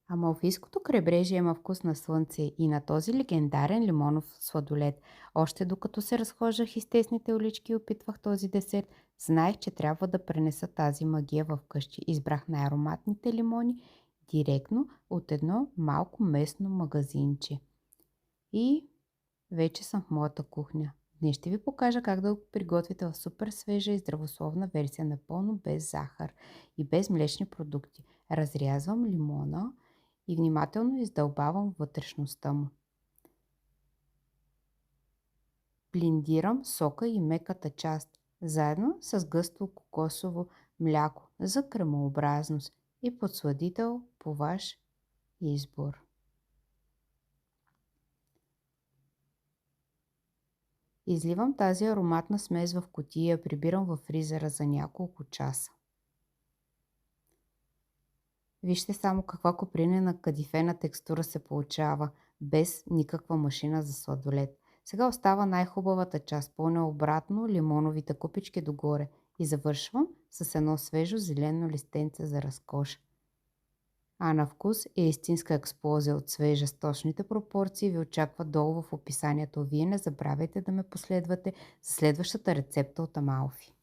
Амалфийското крайбрежие има вкус на слънце и на този легендарен лимонов сладолед. Още докато се разхождах из тесните улички и опитвах този десерт, знаех, че трябва да пренеса тази магия в къщи. Избрах най-ароматните лимони директно от едно малко местно магазинче. И вече съм в моята кухня. Днес ще ви покажа как да го приготвите в супер свежа и здравословна версия, напълно без захар и без млечни продукти. Разрязвам лимона и внимателно издълбавам вътрешността му. Блендирам сока и меката част, заедно с гъсто кокосово мляко за кремообразност и подсладител по ваш избор. Изливам тази ароматна смес в кутия и я прибирам във фризера за няколко часа. Вижте само каква копринена кадифена текстура се получава, без никаква машина за сладолед. Сега остава най-хубавата част, пълня обратно лимоновите купички догоре и завършвам с едно свежо зелено листенце за разкош. А на вкус е истинска експлозия от свежа с точните пропорции ви очаква долу в описанието. Вие не забравяйте да ме последвате за следващата рецепта от Амалфи.